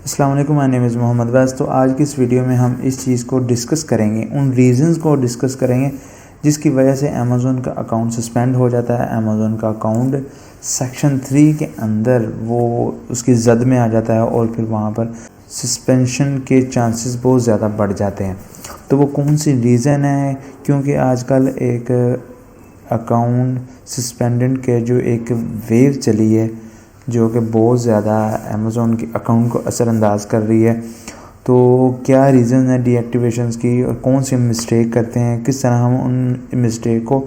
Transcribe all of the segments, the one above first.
अस्सलाम वालेकुम, my name is Mohammad वैस। तो आज की इस वीडियो में हम इस चीज़ को डिस्कस करेंगे, उन रीज़न्स को डिस्कस करेंगे जिसकी वजह से अमेज़ॉन का अकाउंट सस्पेंड हो जाता है। अमेज़ॉन का अकाउंट सेक्शन 3 के अंदर वो उसकी जद में आ जाता है और फिर वहाँ पर सस्पेंशन के चांसेस बहुत ज़्यादा बढ़ जाते हैं। तो वो कौन सी रीज़न है? क्योंकि आजकल एक अकाउंट सस्पेंडेड के जो एक वेव चली है जो कि बहुत ज़्यादा अमेज़ॉन के अकाउंट को असरअंदाज कर रही है। तो क्या रीज़न है डीएक्टिवेशंस की और कौन सी मिस्टेक करते हैं, किस तरह हम उन मिस्टेक को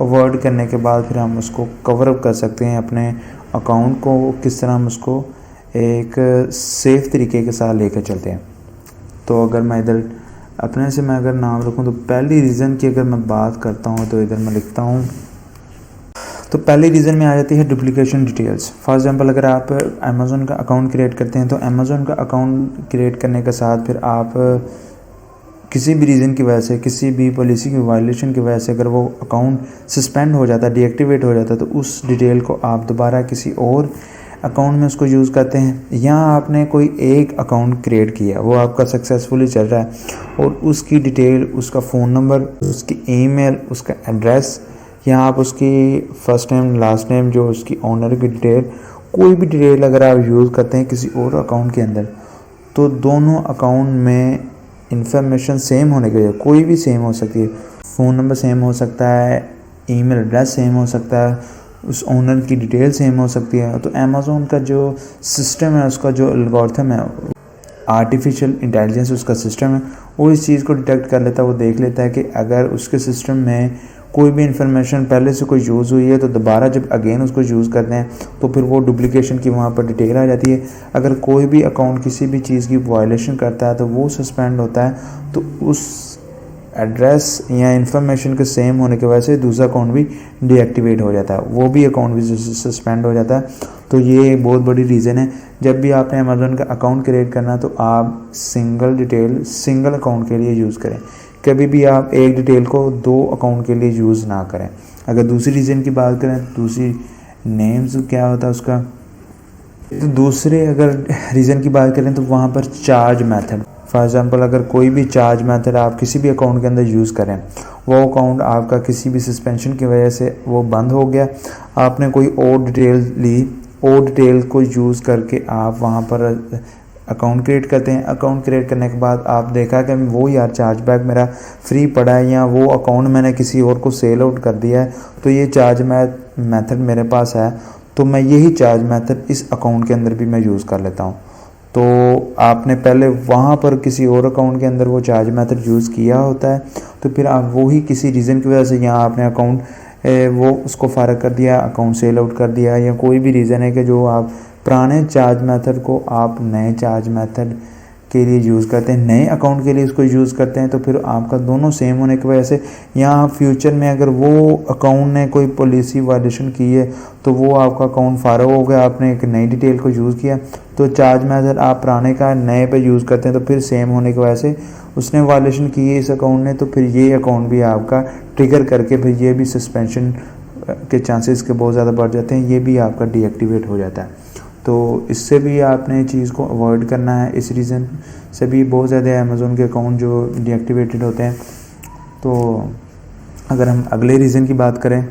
अवॉइड करने के बाद फिर हम उसको कवर अप कर सकते हैं अपने अकाउंट को, किस तरह हम उसको एक सेफ़ तरीके के साथ लेकर चलते हैं। तो अगर मैं इधर अपने से मैं अगर नाम रखूँ तो पहली रीज़न की अगर मैं बात करता हूँ तो इधर मैं लिखता हूँ। तो पहली रीज़न में आ जाती है डुप्लीकेशन डिटेल्स। फॉर एग्जांपल अगर आप अमेज़ॉन का अकाउंट क्रिएट करते हैं तो अमेज़ॉन का अकाउंट क्रिएट करने के साथ फिर आप किसी भी रीज़न की वजह से, किसी भी पॉलिसी की वायलेशन की वजह से अगर वो अकाउंट सस्पेंड हो जाता है, डीएक्टिवेट हो जाता है, तो उस डिटेल को आप दोबारा किसी और अकाउंट में उसको यूज़ करते हैं। या आपने कोई एक अकाउंट क्रिएट किया, वो आपका सक्सेसफुली चल रहा है और उसकी डिटेल, उसका फ़ोन नंबर, उसकी ईमेल, उसका एड्रेस, या आप उसकी फ़र्स्ट नेम लास्ट नेम जो उसकी ऑनर की डिटेल, कोई भी डिटेल अगर आप यूज़ करते हैं किसी और अकाउंट के अंदर, तो दोनों अकाउंट में इंफॉर्मेशन सेम होने की वजह, कोई भी सेम हो सकती है, फ़ोन नंबर सेम हो सकता है, ईमेल एड्रेस सेम हो सकता है, उस ओनर की डिटेल सेम हो सकती है। तो अमेज़ॉन का जो सिस्टम है, उसका जो एल्गोरिथम है, आर्टिफिशियल इंटेलिजेंस उसका सिस्टम है, वो इस चीज़ को डिटेक्ट कर लेता है। वो देख लेता है कि अगर उसके सिस्टम में कोई भी इंफॉर्मेशन पहले से कोई यूज़ हुई है तो दोबारा जब अगेन उसको यूज़ करते हैं तो फिर वो डुप्लीकेशन की वहाँ पर डिटेल आ जाती है। अगर कोई भी अकाउंट किसी भी चीज़ की वायलेशन करता है तो वो सस्पेंड होता है, तो उस एड्रेस या इंफॉर्मेशन के सेम होने की वजह से दूसरा अकाउंट भी डीएक्टिवेट हो जाता है, वो भी अकाउंट भी सस्पेंड हो जाता है। तो ये एक बहुत बड़ी रीज़न है। जब भी आपने अमेज़ॉन का अकाउंट क्रिएट करना तो आप सिंगल डिटेल सिंगल अकाउंट के लिए यूज़ करें। कभी भी आप एक डिटेल को दो अकाउंट के लिए यूज़ ना करें। अगर दूसरी रीज़न की बात करें, दूसरी नेम्स क्या होता है उसका, तो दूसरे अगर रीज़न की बात करें तो वहाँ पर चार्ज मेथड, फॉर एग्ज़ाम्पल अगर कोई भी चार्ज मेथड आप किसी भी अकाउंट के अंदर यूज़ करें, वो अकाउंट आपका किसी भी सस्पेंशन की वजह से वो बंद हो गया, आपने कोई और डिटेल ली, और डिटेल को यूज़ करके आप वहाँ पर अकाउंट क्रिएट करते हैं। अकाउंट क्रिएट करने के बाद आप देखा कि वो यार चार्जबैक मेरा फ्री पड़ा है या वो अकाउंट मैंने किसी और को सेल आउट कर दिया है, तो ये चार्ज मेथड मेरे पास है, तो मैं यही चार्ज मेथड इस अकाउंट के अंदर भी मैं यूज़ कर लेता हूँ। तो आपने पहले वहाँ पर किसी और अकाउंट के अंदर वो चार्ज मेथड यूज़ किया होता है, तो फिर आप वही किसी रीज़न की वजह से यहाँ आपने अकाउंट वो उसको फ़ारग कर दिया, अकाउंट सेल आउट कर दिया, या कोई भी रीज़न है कि जो आप पुराने चार्ज मेथड को आप नए चार्ज मेथड के लिए यूज़ करते हैं, नए अकाउंट के लिए उसको यूज़ करते हैं, तो फिर आपका दोनों सेम होने की वजह से यहाँ फ्यूचर में अगर वो अकाउंट ने कोई पॉलिसी वायलेशन की है तो वो आपका अकाउंट फारग हो गया, आपने एक नई डिटेल को यूज़ किया, तो चार्ज मेथड आप पुराने का नए पे यूज़ करते हैं, तो फिर सेम होने की वजह से उसने वायलेशन की है इस अकाउंट ने, तो फिर ये अकाउंट भी आपका ट्रिगर करके फिर ये भी सस्पेंशन के चांसेस के बहुत ज़्यादा बढ़ जाते हैं, ये भी आपका डीएक्टिवेट हो जाता है। तो इससे भी आपने चीज़ को अवॉइड करना है। इस रीज़न से भी बहुत ज़्यादा अमेज़ॉन के अकाउंट जो डीएक्टिवेटेड होते हैं। तो अगर हम अगले रीज़न की बात करें,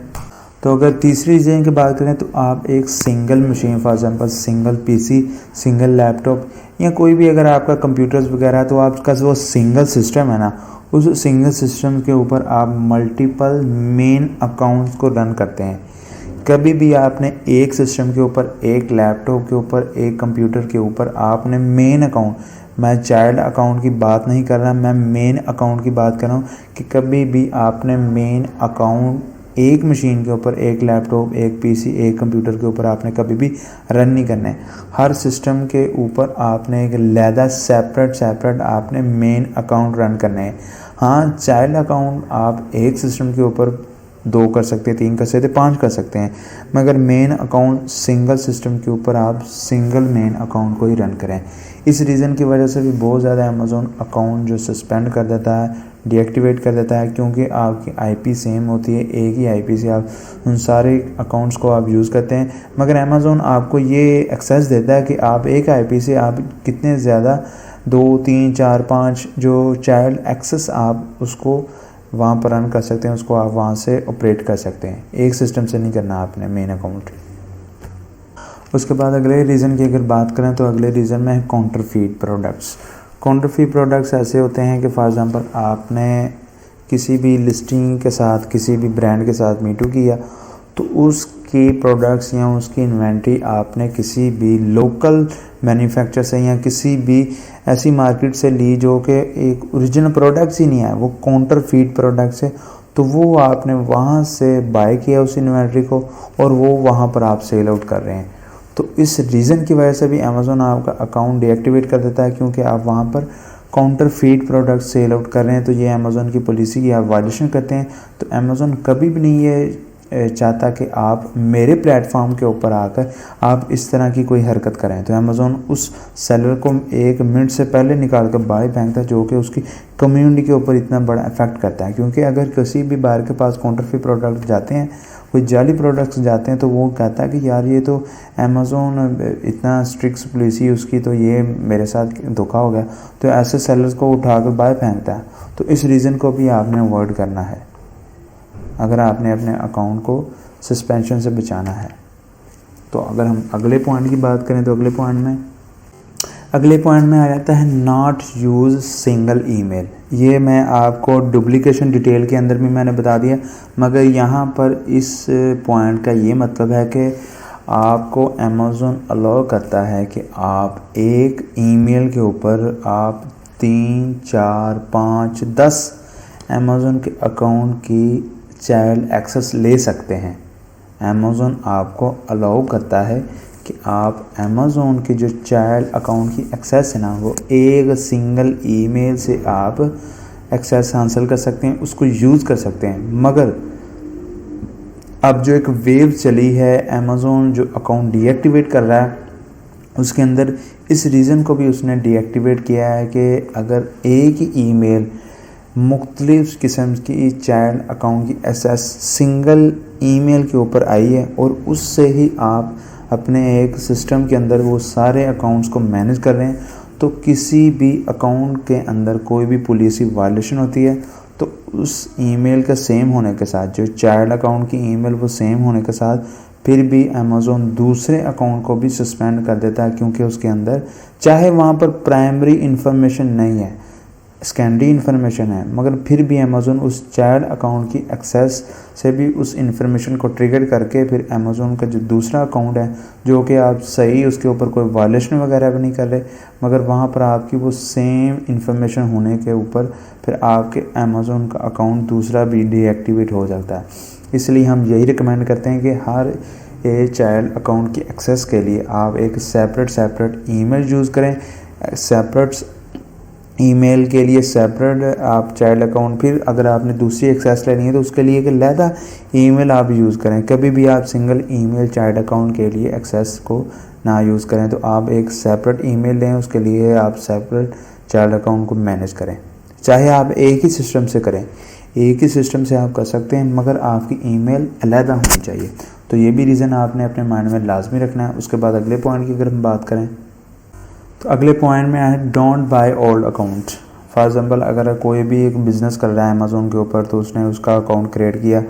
तो अगर तीसरी रीज़न की बात करें तो आप एक single machine, for example single PC, single laptop, या कोई भी अगर आपका कंप्यूटर्स वगैरह है तो आपका वो सिंगल सिस्टम है ना, उस सिंगल सिस्टम के ऊपर आप मल्टीपल मेन अकाउंट्स को रन करते हैं। कभी भी आपने एक सिस्टम के ऊपर, एक लैपटॉप के ऊपर, एक कंप्यूटर के ऊपर आपने मेन अकाउंट, मैं चाइल्ड अकाउंट की बात नहीं कर रहा, मैं मेन अकाउंट की बात कर रहा हूँ, कि कभी भी आपने मेन अकाउंट एक मशीन के ऊपर, एक लैपटॉप, एक पीसी, एक कंप्यूटर के ऊपर आपने कभी भी रन नहीं करना है। हर सिस्टम के ऊपर आपने एक लहदा सेपरेट आपने मेन अकाउंट रन करना है। हाँ, चाइल्ड अकाउंट आप एक सिस्टम के ऊपर 2 कर सकते हैं, 3 कर सकते हैं, 5 कर सकते हैं, मगर मेन अकाउंट सिंगल सिस्टम के ऊपर आप सिंगल मेन अकाउंट को ही रन करें। इस रीज़न की वजह से भी बहुत ज़्यादा अमेज़ोन अकाउंट जो सस्पेंड कर देता है, डीएक्टिवेट कर देता है, क्योंकि आपकी आईपी सेम होती है, एक ही आईपी से आप उन सारे अकाउंट्स को आप यूज़ करते हैं। मगर अमेज़ोन आपको ये एक्सेस देता है कि आप एक आईपी से आप कितने ज़्यादा 2, 3, 4, 5 जो चाइल्ड एक्सेस आप उसको वहाँ पर रन कर सकते हैं, उसको आप वहाँ से ऑपरेट कर सकते हैं। एक सिस्टम से नहीं करना आपने मेन अकाउंट। उसके बाद अगले रीज़न की अगर बात करें तो अगले रीज़न में है काउंटरफीट प्रोडक्ट्स। काउंटरफीट प्रोडक्ट्स ऐसे होते हैं कि फॉर एग्ज़ाम्पल आपने किसी भी लिस्टिंग के साथ किसी भी ब्रांड के साथ मीटू किया, तो उसकी प्रोडक्ट्स या उसकी इन्वेंट्री आपने किसी भी लोकल मैन्युफैक्चर से या किसी भी ऐसी मार्केट से ली जो कि एक ओरिजिनल प्रोडक्ट्स ही नहीं है, वो काउंटरफीट प्रोडक्ट्स है, तो वो आपने वहाँ से बाय किया उस इन्वेंट्री को और वो वहाँ पर आप सेल आउट कर रहे हैं। तो इस रीज़न की वजह से भी अमेज़ोन आपका अकाउंट डीएक्टिवेट कर देता है, क्योंकि आप वहाँ पर काउंटरफीट प्रोडक्ट सेल आउट कर रहे हैं। तो ये अमेज़ोन की पॉलिसी की आप वायलेशन करते हैं। तो अमेज़ोन कभी भी नहीं ये चाहता कि आप मेरे प्लेटफॉर्म के ऊपर आकर आप इस तरह की कोई हरकत करें। तो अमेज़ोन उस सेलर को 1 मिनट से पहले निकाल कर बाहर फेंकता है, जो कि उसकी कम्युनिटी के ऊपर इतना बड़ा इफेक्ट करता है। क्योंकि अगर किसी भी बाहर के पास काउंटरफीट प्रोडक्ट जाते हैं, कोई जाली प्रोडक्ट्स जाते हैं, तो वो कहता है कि यार ये तो अमेज़ोन इतना स्ट्रिक्ट पॉलिसी उसकी, तो ये मेरे साथ धोखा हो गया। तो ऐसे सेलर्स को उठाकर बाहर फेंकता है। तो इस रीज़न को भी आपने अवॉइड करना है अगर आपने अपने अकाउंट को सस्पेंशन से बचाना है। तो अगर हम अगले पॉइंट की बात करें तो अगले पॉइंट में आ जाता है नॉट यूज़ सिंगल ईमेल। ये मैं आपको डुप्लीकेशन डिटेल के अंदर भी मैंने बता दिया, मगर यहाँ पर इस पॉइंट का ये मतलब है कि आपको अमेज़ोन अलाउ करता है कि आप एक ईमेल के ऊपर आप 3, 4, 5, 10 अमेज़ोन के अकाउंट की चाइल्ड एक्सेस ले सकते हैं। अमेज़ोन आपको अलाउ करता है कि आप अमेज़ोन के जो चाइल्ड अकाउंट की एक्सेस है ना, वो एक सिंगल ईमेल से आप एक्सेस हासिल कर सकते हैं, उसको यूज़ कर सकते हैं। मगर अब जो एक वेव चली है, अमेज़ोन जो अकाउंट डीएक्टिवेट कर रहा है, उसके अंदर इस रीज़न को भी उसने डीएक्टिवेट किया है कि अगर एक ही ईमेल मुख्तलिफ़ किस्म की चाइल्ड अकाउंट की एक्सेस सिंगल ईमेल के ऊपर आई है और उससे ही आप अपने एक सिस्टम के अंदर वो सारे अकाउंट्स को मैनेज कर रहे हैं, तो किसी भी अकाउंट के अंदर कोई भी पॉलिसी वायलेशन होती है, तो उस ईमेल का सेम होने के साथ, जो चाइल्ड अकाउंट की ईमेल वो सेम होने के साथ, फिर भी अमेज़ोन दूसरे अकाउंट को भी सस्पेंड कर देता है। क्योंकि उसके अंदर चाहे वहाँ पर प्राइमरी इन्फॉर्मेशन नहीं है, सेकेंडरी इन्फॉर्मेशन है, मगर फिर भी अमेज़ोन उस चाइल्ड अकाउंट की एक्सेस से भी उस इन्फॉर्मेशन को ट्रिगर करके फिर अमेज़ोन का जो दूसरा अकाउंट है, जो कि आप सही उसके ऊपर कोई वायलेशन वगैरह भी नहीं कर रहे, मगर वहाँ पर आपकी वो सेम इन्फॉर्मेशन होने के ऊपर फिर आपके अमेज़ोन का अकाउंट दूसरा भी डीएक्टिवेट हो जाता है। इसलिए हम यही रिकमेंड करते हैं कि हर एक चाइल्ड अकाउंट की एक्सेस के लिए आप एक सेपरेट ईमेल यूज़ करें, सेपरेट ईमेल के लिए सेपरेट आप चाइल्ड अकाउंट, फिर अगर आपने दूसरी एक्सेस लेनी है तो उसके लिए एक अलहदा ईमेल आप यूज़ करें। कभी भी आप सिंगल ईमेल चाइल्ड अकाउंट के लिए एक्सेस को ना यूज़ करें, तो आप एक सेपरेट ईमेल लें, उसके लिए आप सेपरेट चाइल्ड अकाउंट को मैनेज करें। चाहे आप एक ही सिस्टम से करें, एक ही सिस्टम से आप कर सकते हैं, मगर आपकी ईमेल अलहदा होनी चाहिए। तो ये भी रीज़न आपने अपने माइंड में लाजमी रखना है। उसके बाद अगले पॉइंट की अगर हम बात करें तो अगले पॉइंट में है don't by old account. For example अगर कोई भी एक बिज़नेस कर रहा है अमेज़ोन के ऊपर, तो उसने उसका अकाउंट क्रिएट किया,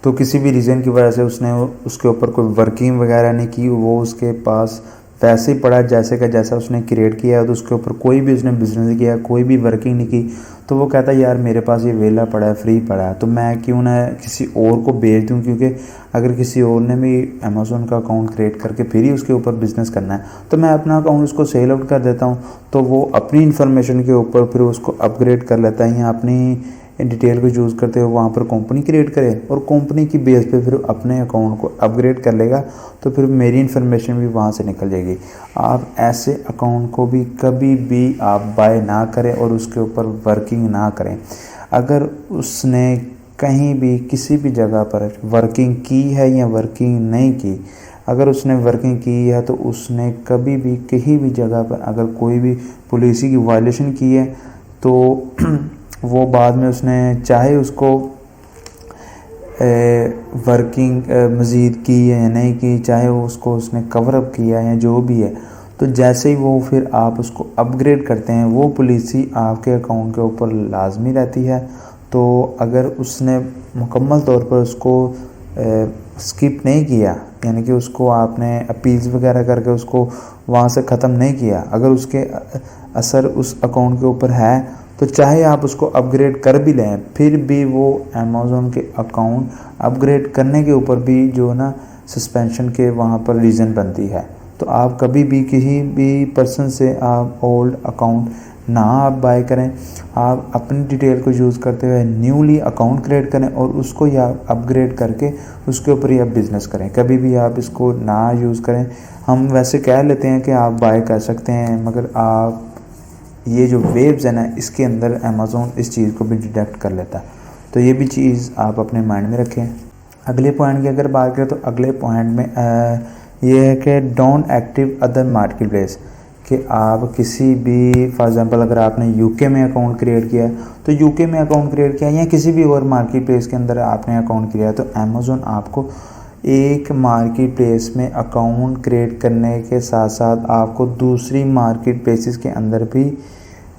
तो किसी भी रीज़न की वजह से उसने उसके ऊपर कोई वर्किंग वगैरह नहीं की, वो उसके पास वैसे ही पड़ा जैसे का जैसा उसने क्रिएट किया, तो उसके ऊपर कोई भी उसने बिज़नेस किया, कोई भी वर्किंग नहीं की, तो वो कहता है यार मेरे पास ये वेला पड़ा है, फ्री पड़ा है, तो मैं क्यों ना किसी और को बेच दूं। क्योंकि अगर किसी और ने भी अमेज़ोन का अकाउंट क्रिएट करके फिर ही उसके ऊपर बिज़नेस करना है, तो मैं अपना अकाउंट उसको सेल आउट कर देता हूँ, तो वो अपनी इन्फॉर्मेशन के ऊपर फिर उसको अपग्रेड कर लेता है या अपनी डिटेल को यूज़ करते हुए वहाँ पर कंपनी क्रिएट करे और कंपनी की बेस पे फिर अपने अकाउंट को अपग्रेड कर लेगा, तो फिर मेरी इन्फॉर्मेशन भी वहाँ से निकल जाएगी। आप ऐसे अकाउंट को भी कभी भी आप बाय ना करें और उसके ऊपर वर्किंग ना करें। अगर उसने कहीं भी किसी भी जगह पर वर्किंग की है या वर्किंग नहीं की, अगर उसने वर्किंग की है तो उसने कभी भी कहीं भी जगह पर अगर कोई भी पॉलिसी की वायलेशन की है तो वो बाद में उसने चाहे उसको वर्किंग मज़ीद की है या नहीं की, चाहे वो उसको उसने कवर अप किया है या जो भी है, तो जैसे ही वो फिर आप उसको अपग्रेड करते हैं वो पॉलिसी आपके अकाउंट के ऊपर लाजमी रहती है। तो अगर उसने मुकम्मल तौर पर उसको स्किप नहीं किया, यानी कि उसको आपने अपील्स वगैरह करके उसको वहाँ से ख़त्म नहीं किया, अगर उसके असर उस अकाउंट के ऊपर है तो चाहे आप उसको अपग्रेड कर भी लें फिर भी वो अमेज़न के अकाउंट अपग्रेड करने के ऊपर भी जो है ना सस्पेंशन के वहाँ पर रीज़न बनती है। तो आप कभी भी किसी भी पर्सन से आप ओल्ड अकाउंट ना आप बाय करें, आप अपनी डिटेल को यूज़ करते हुए न्यूली अकाउंट क्रिएट करें और उसको या अपग्रेड करके उसके ऊपर ही आप बिज़नेस करें। कभी भी आप इसको ना यूज़ करें। हम वैसे कह लेते हैं कि आप बाय कर सकते हैं, मगर आप ये जो वेव्स है ना इसके अंदर अमेज़न इस चीज़ को भी डिटेक्ट कर लेता है। तो ये भी चीज़ आप अपने माइंड में रखें। अगले पॉइंट की अगर बात करें तो अगले पॉइंट में ये है कि don't active other market place, कि आप किसी भी फॉर एग्ज़ाम्पल अगर आपने यूके में अकाउंट क्रिएट किया तो यूके में अकाउंट क्रिएट किया या किसी भी और मार्केट प्लेस के अंदर आपने अकाउंट किया तो अमेज़न आपको एक मार्केट प्लेस में अकाउंट क्रिएट करने के साथ साथ आपको दूसरी मार्केट प्लेसेस के अंदर भी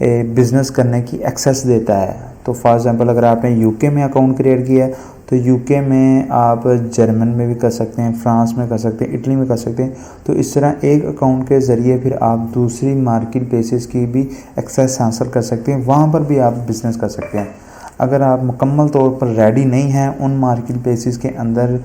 बिज़नेस करने की एक्सेस देता है। तो फॉर एग्ज़ाम्पल अगर आपने यूके में अकाउंट क्रिएट किया है तो यूके में आप जर्मन में भी कर सकते हैं, फ्रांस में कर सकते हैं, इटली में कर सकते हैं। तो इस तरह एक अकाउंट के ज़रिए फिर आप दूसरी मार्केट प्लेसेस की भी एक्सेस हासिल कर सकते हैं, वहाँ पर भी आप बिज़नेस कर सकते हैं। अगर आप मुकम्मल तौर पर रेडी नहीं हैं उन मार्केट प्लेसेस के अंदर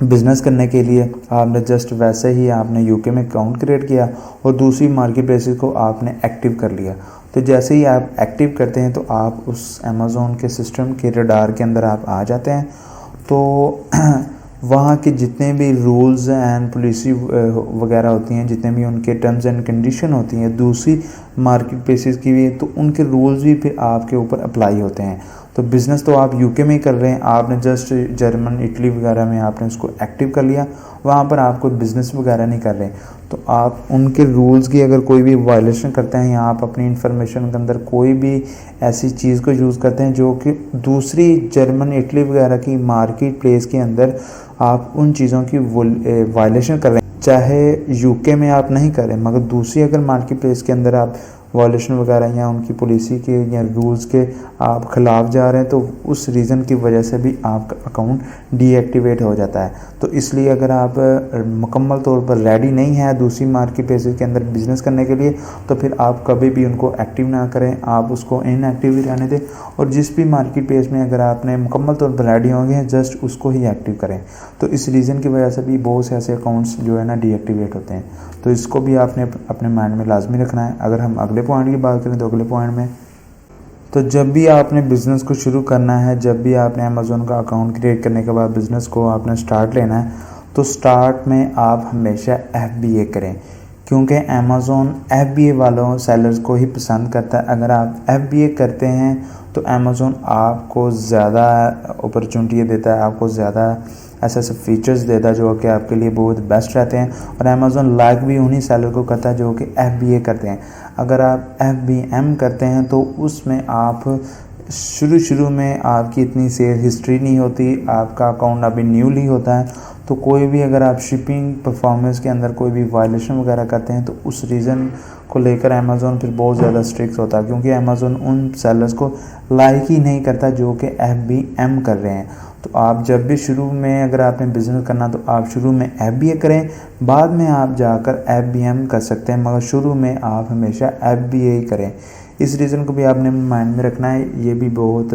बिज़नेस करने के लिए, आपने जस्ट वैसे ही आपने यूके में अकाउंट क्रिएट किया और दूसरी मार्केट प्लेसेस को आपने एक्टिव कर लिया। तो जैसे ही आप एक्टिव करते हैं तो आप उस अमेज़न के सिस्टम के रडार के अंदर आप आ जाते हैं। तो वहाँ के जितने भी रूल्स एंड पॉलिसी वगैरह होती हैं, जितने भी उनके टर्म्स एंड कंडीशन होती हैं दूसरी मार्केट प्लेसेस की भी, तो उनके रूल्स भी फिर आपके ऊपर अप्लाई होते हैं। तो बिज़नेस तो आप यूके में ही कर रहे हैं, आपने जस्ट जर्मन इटली वगैरह में आपने उसको एक्टिव कर लिया, वहाँ पर आप कोई बिज़नेस वगैरह नहीं कर रहे। तो आप उनके रूल्स की अगर कोई भी वायलेशन करते हैं या आप अपनी इंफॉर्मेशन के अंदर कोई भी ऐसी चीज़ को यूज़ करते हैं जो कि दूसरी जर्मन इटली वगैरह की मार्केट प्लेस के अंदर आप उन चीज़ों की वायलेशन कर रहे हैं, चाहे यूके में आप नहीं करें मगर दूसरी अगर मार्केट प्लेस के अंदर आप वायलेशन वगैरह या उनकी पॉलिसी के या रूल्स के आप ख़िलाफ़ जा रहे हैं तो उस रीज़न की वजह से भी आपका अकाउंट डीएक्टिवेट हो जाता है। तो इसलिए अगर आप मुकम्मल तौर पर रेडी नहीं है दूसरी मार्केट प्लेसेस के अंदर बिज़नेस करने के लिए तो फिर आप कभी भी उनको एक्टिव ना करें, आप उसको इनएक्टिव ही रहने दें। और जिस भी मार्केट प्लेस में अगर आपने मुकम्मल तौर पर रेडी होंगे जस्ट उसको ही एक्टिव करें। तो इस रीज़न की वजह से भी बहुत से ऐसे अकाउंट्स जो है ना डीएक्टिवेट होते हैं। तो इसको भी आपने अपने माइंड में लाजमी रखना है। अगर हम अगले पॉइंट की बात करें तो अगले पॉइंट में तो जब भी आपने बिज़नेस को शुरू करना है, जब भी आपने अमेज़न का अकाउंट क्रिएट करने के बाद बिज़नेस को आपने स्टार्ट लेना है तो स्टार्ट में आप हमेशा FBA करें, क्योंकि अमेज़न FBA वालों सेलर्स को ही पसंद करता है। अगर आप FBA करते हैं तो अमेज़न आपको ज़्यादा अपॉर्चुनिटी देता है, आपको ज़्यादा ऐसे ऐसे फीचर्स देता है जो कि आपके लिए बहुत बेस्ट रहते हैं। और अमेज़न लाइक भी उन्हीं सेलर को करता है जो कि FBA करते हैं। अगर आप FBM करते हैं तो उसमें आप शुरू में आपकी इतनी सेल हिस्ट्री नहीं होती, आपका अकाउंट अभी न्यूली होता है, तो कोई भी अगर आप शिपिंग परफॉर्मेंस के अंदर कोई भी वायलेशन वगैरह करते हैं तो उस रीज़न को लेकर अमेज़न फिर बहुत ज़्यादा स्ट्रिक्ट होता है, क्योंकि अमेज़न उन सेलर्स को लाइक ही नहीं करता जो कि FBM कर रहे हैं। तो आप जब भी शुरू में अगर आपने बिज़नेस करना तो आप शुरू में FBA करें, बाद में आप जाकर FBM कर सकते हैं, मगर शुरू में आप हमेशा FBA ही करें। इस रीज़न को भी आपने माइंड में रखना है। ये भी बहुत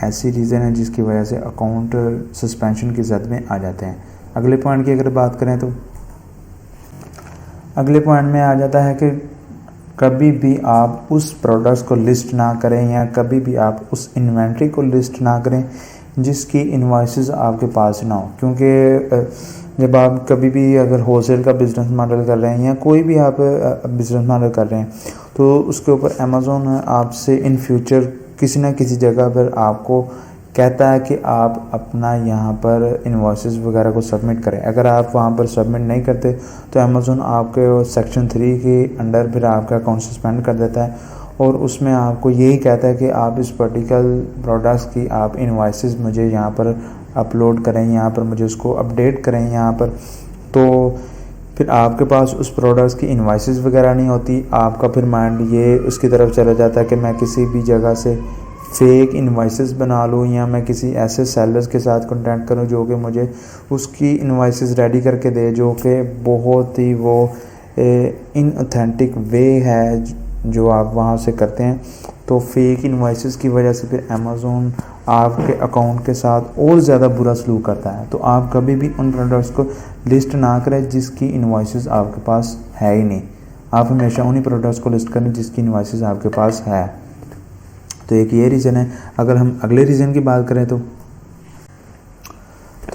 ऐसी रीज़न है जिसकी वजह से अकाउंट सस्पेंशन की जद में आ जाते हैं। अगले पॉइंट की अगर बात करें तो अगले पॉइंट में आ जाता है कि कभी भी आप उस प्रोडक्ट्स को लिस्ट ना करें या कभी भी आप उस इन्वेंट्री को लिस्ट ना करें जिसकी इनवॉइसेस आपके पास ना हो, क्योंकि जब आप कभी भी अगर होलसेल का बिज़नेस मॉडल कर रहे हैं या कोई भी आप बिज़नेस मॉडल कर रहे हैं तो उसके ऊपर अमेज़न आपसे इन फ्यूचर किसी ना किसी जगह पर आपको कहता है कि आप अपना यहाँ पर इन्वॉइसेस वगैरह को सबमिट करें। अगर आप वहाँ पर सबमिट नहीं करते तो अमेज़न आपके सेक्शन 3 के अंडर फिर आपका अकाउंट सस्पेंड कर देता है और उसमें आपको यही कहता है कि आप इस पर्टिकुलर प्रोडक्ट्स की आप इन्वॉइसेस मुझे यहाँ पर अपलोड करें, यहाँ पर मुझे उसको अपडेट करें यहाँ पर। तो फिर आपके पास उस प्रोडक्ट्स की इन्वॉइसेस वगैरह नहीं होती, आपका फिर माइंड ये उसकी तरफ चला जाता है कि मैं किसी भी जगह से फेक इन्वॉइसेस बना लूँ या मैं किसी ऐसे सेलर्स के साथ कॉन्टैक्ट करूँ जो कि मुझे उसकी इन्वॉइसेस रेडी करके दे, जो कि बहुत ही वो इनऑथेंटिक वे है जो आप वहाँ से करते हैं। तो फेक इन्वॉइसेस की वजह से फिर अमेज़न आपके अकाउंट के साथ और ज़्यादा बुरा सलूक करता है। तो आप कभी भी उन प्रोडक्ट्स को लिस्ट ना करें जिसकी इन्वॉइसेस आपके पास है ही नहीं। आप हमेशा उन्हीं प्रोडक्ट्स को लिस्ट करें जिसकी इन्वॉइसेस आपके पास है। तो एक ये रीज़न है। अगर हम अगले रीज़न की बात करें तो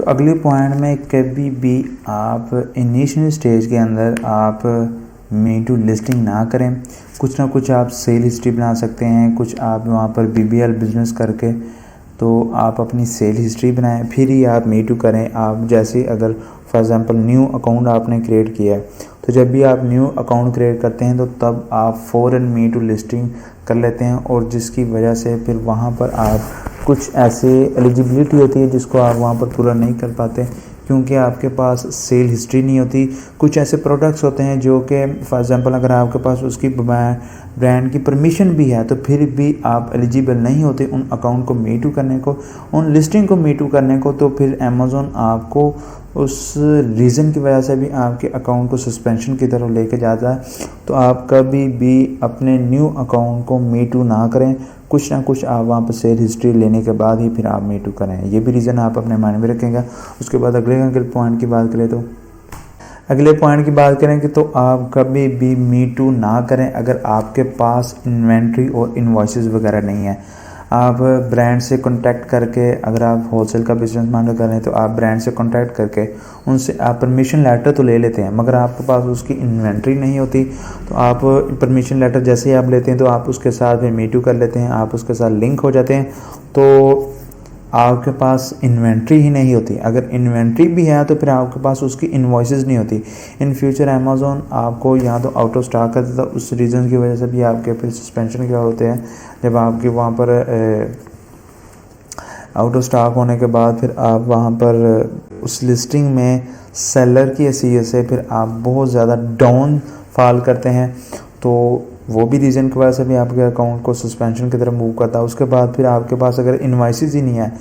अगले पॉइंट में कभी भी आप इनिशियल स्टेज के अंदर आप मी टू लिस्टिंग ना करें। कुछ ना कुछ आप सेल हिस्ट्री बना सकते हैं, कुछ आप वहाँ पर BBL बिज़नेस करके तो आप अपनी सेल हिस्ट्री बनाएं, फिर ही आप मी टू करें। आप जैसे अगर फॉर एग्ज़ाम्पल न्यू अकाउंट आपने क्रिएट किया है तो जब भी आप न्यू अकाउंट क्रिएट करते हैं तो तब आप फ़ौरन मी टू लिस्टिंग कर लेते हैं और जिसकी वजह से फिर वहाँ पर आप कुछ ऐसे एलिजिबिलिटी होती है जिसको आप वहाँ पर पूरा नहीं कर पाते क्योंकि आपके पास सेल हिस्ट्री नहीं होती। कुछ ऐसे प्रोडक्ट्स होते हैं जो कि फॉर एग्ज़ाम्पल अगर आपके पास उसकी ब्रांड की परमिशन भी है तो फिर भी आप एलिजिबल नहीं होते उन अकाउंट को मी टू करने को, उन लिस्टिंग को मी टू करने को। तो फिर अमेज़न आपको उस रीज़न की वजह से भी आपके अकाउंट को सस्पेंशन की तरफ लेके जाता है। तो आप कभी भी अपने न्यू अकाउंट को मी टू ना करें, कुछ ना कुछ आप वहाँ पर सेल हिस्ट्री लेने के बाद ही फिर आप मी टू करें। ये भी रीज़न आप अपने माइंड में रखेंगे। उसके बाद अगले पॉइंट की बात करें तो कि तो आप कभी भी मी टू ना करें अगर आपके पास इन्वेंट्री और इन्वॉइसेस वगैरह नहीं है। आप ब्रांड से कांटेक्ट करके, अगर आप होलसेल का बिजनेस मॉडल कर रहे हैं तो आप ब्रांड से कांटेक्ट करके उनसे आप परमिशन लेटर तो ले लेते हैं, मगर आपके पास उसकी इन्वेंट्री नहीं होती। तो आप परमिशन लेटर जैसे ही आप लेते हैं तो आप उसके साथ फिर मी टू कर लेते हैं, आप उसके साथ लिंक हो जाते हैं। तो आपके पास इन्वेंट्री ही नहीं होती। अगर इन्वेंट्री भी है तो फिर आपके पास उसकी इन्वॉइसेस नहीं होती। इन फ्यूचर अमेज़न आपको या तो आउट ऑफ स्टॉक कर देता, उस रीज़न की वजह से भी आपके फिर सस्पेंशन क्या होते हैं। जब आपके वहाँ पर आउट ऑफ स्टॉक होने के बाद फिर आप वहाँ पर उस लिस्टिंग में सेलर की हैसियत से फिर आप बहुत ज़्यादा डाउन फॉल करते हैं। तो वो भी रीज़न की वजह से भी आपके अकाउंट को सस्पेंशन की तरफ मूव करता है। उसके बाद फिर आपके पास अगर इन्वॉइसेस ही नहीं है,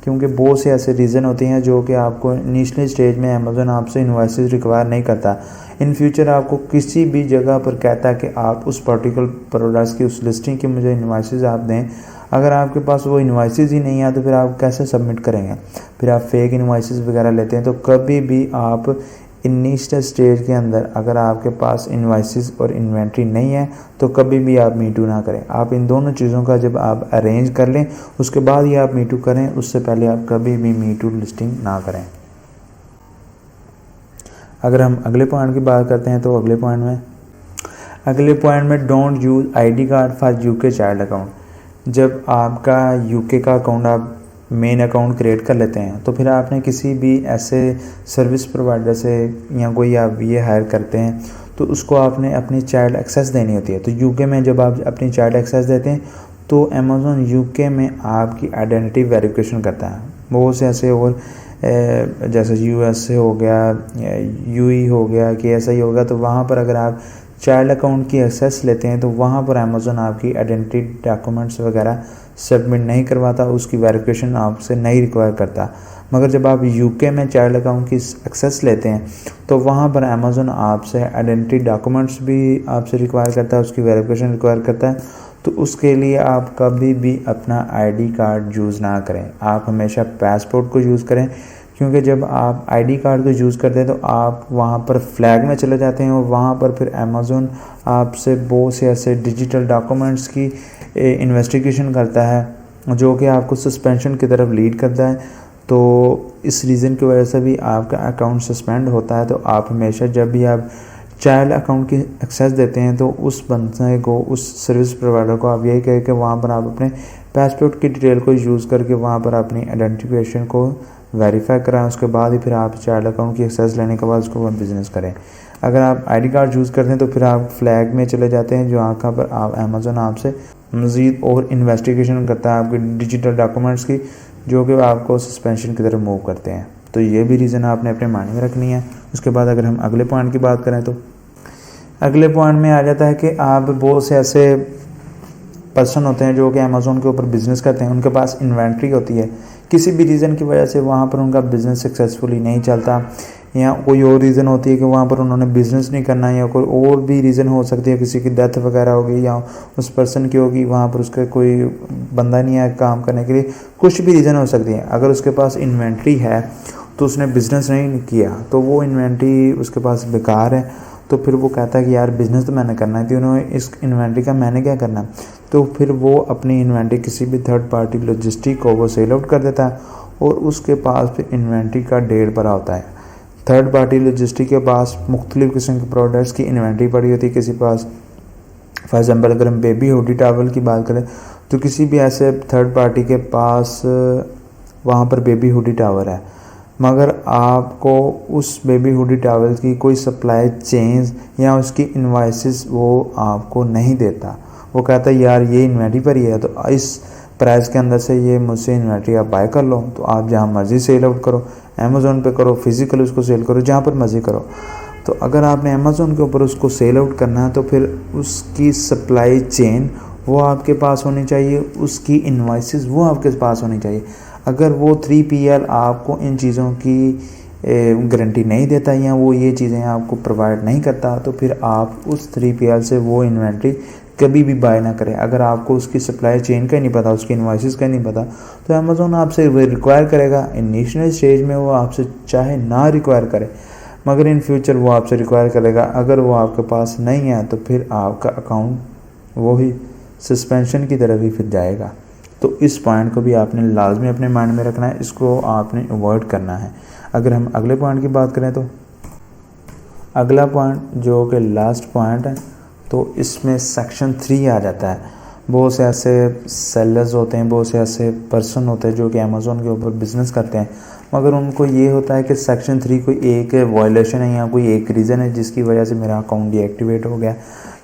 क्योंकि बहुत से ऐसे रीज़न होते हैं जो कि आपको इनिशियल स्टेज में अमेज़न आपसे इन्वॉइसेस रिक्वायर नहीं करता। इन फ्यूचर आपको किसी भी जगह पर कहता है कि आप उस पर्टिकुलर प्रोडक्ट्स की उस लिस्टिंग की मुझे इन्वॉइसेस आप दें। अगर आपके पास वो इन्वॉइसेस ही नहीं है तो फिर आप कैसे सबमिट करेंगे। फिर आप फेक इन्वॉइसेस वगैरह लेते हैं। तो कभी भी आप इनिशियल स्टेज के अंदर अगर आपके पास इन्वॉइसेस और इन्वेंट्री नहीं है तो कभी भी आप मी टू ना करें। आप इन दोनों चीज़ों का जब आप अरेंज कर लें उसके बाद ही आप मी टू करें, उससे पहले आप कभी भी मी टू लिस्टिंग ना करें। अगर हम अगले पॉइंट की बात करते हैं तो अगले पॉइंट में don't use ID card for UK child account. जब आपका यूके का अकाउंट आप मेन अकाउंट क्रिएट कर लेते हैं तो फिर आपने किसी भी ऐसे सर्विस प्रोवाइडर से या कोई आप ये हायर करते हैं तो उसको आपने अपनी चाइल्ड एक्सेस देनी होती है। तो यूके में जब आप अपनी चाइल्ड एक्सेस देते हैं तो अमेज़न यूके में आपकी आइडेंटिटी वेरिफिकेशन करता है। बहुत से ऐसे और जैसे USA हो गया, UAE हो गया, KSI हो गया, तो वहाँ पर अगर आप चाइल्ड अकाउंट की एक्सेस लेते हैं तो वहाँ पर अमेज़न आपकी आइडेंटिटी डॉक्यूमेंट्स वगैरह सबमिट नहीं करवाता, उसकी वेरिफिकेशन आपसे नहीं रिक्वायर करता। मगर जब आप यूके में चाइल्ड अकाउंट की एक्सेस लेते हैं तो वहाँ पर अमेज़न आपसे आइडेंटिटी डॉक्यूमेंट्स भी आपसे रिक्वायर करता है, उसकी वेरिफिकेशन रिक्वायर करता है। तो उसके लिए आप कभी भी अपना ID कार्ड यूज़ ना करें, आप हमेशा पासपोर्ट को यूज़ करें। क्योंकि जब आप ID कार्ड को यूज़ करते हैं तो आप वहाँ पर फ्लैग में चले जाते हैं और वहाँ पर फिर अमेज़न आपसे बहुत से ऐसे डिजिटल डॉक्यूमेंट्स की इन्वेस्टिगेशन करता है जो कि आपको सस्पेंशन की तरफ लीड करता है। तो इस रीज़न की वजह से भी आपका अकाउंट सस्पेंड होता है। तो आप हमेशा जब भी आप चाइल्ड अकाउंट की एक्सेस देते हैं तो उस बंदे को, उस सर्विस प्रोवाइडर को आप यही कहें कि वहाँ पर आप अपने पासपोर्ट की डिटेल को यूज़ करके वहाँ पर अपनी आइडेंटिफिकेशन को वेरीफाई कराएं। उसके बाद ही फिर आप चाइल्ड अकाउंट की एक्सेस लेने के बाद उसको बिज़नेस करें। अगर आप आईडी कार्ड यूज़ करते हैं तो फिर आप फ्लैग में चले जाते हैं, जो आँखा पर आप अमेज़न आपसे मज़ीद और इन्वेस्टिगेशन करता है आपके डिजिटल डॉक्यूमेंट्स की, जो कि आपको सस्पेंशन की तरफ मूव करते हैं। तो ये भी रीज़न आपने अपने माइंड में रखनी है। उसके बाद अगर हम अगले पॉइंट की बात करें तो अगले पॉइंट में आ जाता है कि आप बहुत से ऐसे पर्सन होते हैं जो कि अमेज़ोन के ऊपर बिज़नेस करते हैं, उनके पास इन्वेंट्री होती है, किसी भी रीज़न की वजह से वहाँ पर उनका बिज़नेस सक्सेसफुली नहीं चलता, या कोई और रीज़न होती है कि वहाँ पर उन्होंने बिज़नेस नहीं करना, या कोई और भी रीज़न हो सकती है, किसी की डेथ वगैरह होगी या उस पर्सन की होगी, वहाँ पर उसका कोई बंदा नहीं है काम करने के लिए, कुछ भी रीज़न हो सकती है। अगर उसके पास इन्वेंट्री है तो उसने बिज़नेस नहीं किया तो वो इन्वेंट्री उसके पास बेकार है, तो फिर वो कहता है कि यार बिज़नेस तो मैंने करना है, तो उन्होंने इस इन्वेंट्री का मैंने क्या करना है, तो फिर वो अपनी इन्वेंट्री किसी भी थर्ड पार्टी लॉजिस्टिक को वो सेल आउट कर देता है और उसके पास फिर इन्वेंट्री का ढेर भरा होता है। थर्ड पार्टी लॉजिस्टिक के पास मुख्तलिफ़ किस्म के प्रोडक्ट्स की इन्वेंट्री पड़ी होती है किसी पास। फॉर एग्ज़ाम्पल अगर हम बेबी हुडी टॉवल की बात करें तो किसी भी ऐसे थर्ड पार्टी के पास वहाँ पर बेबी हुडी टॉवल है, मगर आपको उस बेबी हुडी टॉवल की कोई सप्लाई चेंज या उसकी इनवाइसेस वो आपको नहीं देता। वो कहता है यार ये इन्वेंट्री पर ही है, तो इस प्राइस के अंदर से ये मुझसे इन्वेंट्री आप बाय कर लो, तो आप जहाँ मर्ज़ी सेल आउट करो, अमेज़ोन पे करो, फिज़िकल उसको सेल करो, जहाँ पर मर्ज़ी करो। तो अगर आपने अमेज़ोन के ऊपर उसको सेल आउट करना है तो फिर उसकी सप्लाई चेन वो आपके पास होनी चाहिए, उसकी इनवाइसेस वो आपके पास होनी चाहिए। अगर वो 3PL आपको इन चीज़ों की गारंटी नहीं देता या वो ये चीज़ें आपको प्रोवाइड नहीं करता, तो फिर आप उस 3PL से वो इन्वेंट्री कभी भी बाय ना करें। अगर आपको उसकी सप्लाई चेन का नहीं पता, उसकी इनवाइसेस का नहीं पता, तो अमेज़ोन आपसे रिक्वायर करेगा। इनिशियल स्टेज में वो आपसे चाहे ना रिक्वायर करे, मगर इन फ्यूचर वो आपसे रिक्वायर करेगा। अगर वो आपके पास नहीं है तो फिर आपका अकाउंट वही सस्पेंशन की तरफ ही फिर जाएगा। तो इस पॉइंट को भी आपने लाजमी अपने माइंड में रखना है, इसको आपने अवॉइड करना है। अगर हम अगले पॉइंट की बात करें तो अगला पॉइंट जो कि लास्ट पॉइंट है, तो इसमें सेक्शन 3 आ जाता है। बहुत से ऐसे सेलर्स होते हैं, बहुत से ऐसे पर्सन होते हैं जो कि अमेज़ोन के ऊपर बिज़नेस करते हैं, मगर उनको ये होता है कि सेक्शन 3 कोई एक वायलेशन है या कोई एक रीज़न है जिसकी वजह से मेरा अकाउंट डीएक्टिवेट हो गया।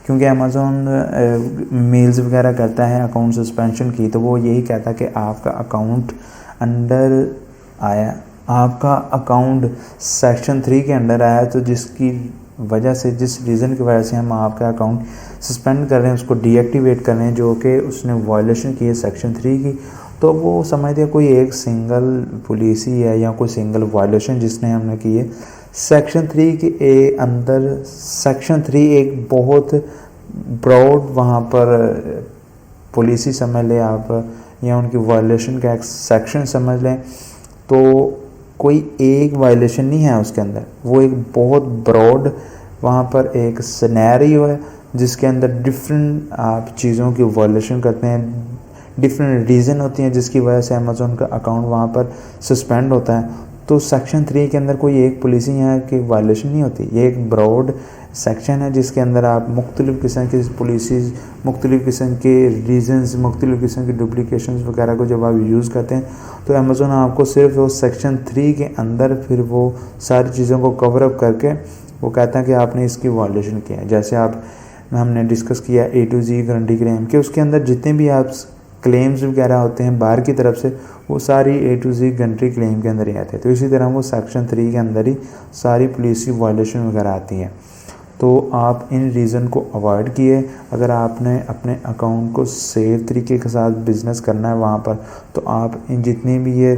क्योंकि अमेज़ोन मेल्स वगैरह करता है अकाउंट सस्पेंशन की, तो वो यही कहता है कि आपका अकाउंट अंडर आया, आपका अकाउंट सेक्शन 3 के अंडर आया, तो जिसकी वजह से, जिस रीज़न की वजह से हम आपका अकाउंट सस्पेंड कर रहे हैं, उसको डीएक्टिवेट कर रहे हैं, जो कि उसने वायलेशन की है सेक्शन 3 की, तो वो समझते हैं कोई एक सिंगल पॉलिसी है या कोई सिंगल वायलेशन जिसने हमने की है। सेक्शन 3 के अंदर सेक्शन 3 एक बहुत ब्रॉड वहाँ पर पॉलिसी समझ लें आप, या उनकी वायलेशन का एक सेक्शन समझ लें, तो कोई एक वायलेशन नहीं है उसके अंदर, वो एक बहुत ब्रॉड वहाँ पर एक सिनेरियो है जिसके अंदर डिफरेंट आप चीज़ों की वायलेशन करते हैं, डिफरेंट रीज़न होती हैं जिसकी वजह से अमेज़ोन का अकाउंट वहाँ पर सस्पेंड होता है। तो सेक्शन 3 के अंदर कोई एक पॉलिसी यहाँ की वायलेशन नहीं होती, ये एक ब्रॉड सेक्शन है जिसके अंदर आप मुख्तलिफ़ किस्म की पॉलिसीज़, मुख्तलिफ़ किस्म के रीज़न्स, मुख्तलिफ़ किस्म की डुप्लिकेशंस वगैरह को जब आप यूज़ करते हैं, तो अमेज़ोन आपको सिर्फ वो सेक्शन 3 के अंदर फिर वो सारी चीज़ों को कवर अप करके वो कहता है कि आपने इसकी वायलेशन किया है। जैसे आप हमने डिस्कस किया A to Z guarantee claim के, उसके अंदर जितने भी आप क्लेम्स वगैरह होते हैं बाहर की तरफ से, वो सारी A to Z guarantee claim के अंदर ही आते हैं। तो इसी तरह वो सेक्शन 3 के अंदर ही सारी पॉलिसी वायलेशन वगैरह आती हैं। तो आप इन रीज़न को अवॉइड किए। अगर आपने अपने अकाउंट को सेफ तरीके के साथ बिज़नेस करना है वहाँ पर, तो आप इन जितनी भी ये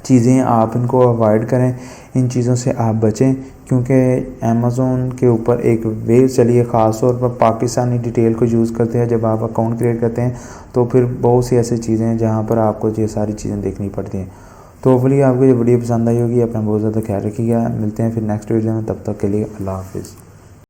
चीज़ें आप इनको अवॉइड करें, इन चीज़ों से आप बचें, क्योंकि अमेज़ोन के ऊपर एक वेव चली है, ख़ास तौर पर पाकिस्तानी डिटेल को यूज़ करते हैं जब आप अकाउंट क्रिएट करते हैं, तो फिर बहुत सी ऐसी चीज़ें हैं जहाँ पर आपको ये सारी चीज़ें देखनी पड़ती हैं। तो होपफुली आपको ये वीडियो पसंद आई होगी। अपना बहुत ज़्यादा ख्याल रखिएगा। मिलते हैं फिर नेक्स्ट वीडियो में, तब तक के लिए अल्लाह हाफ़िज़।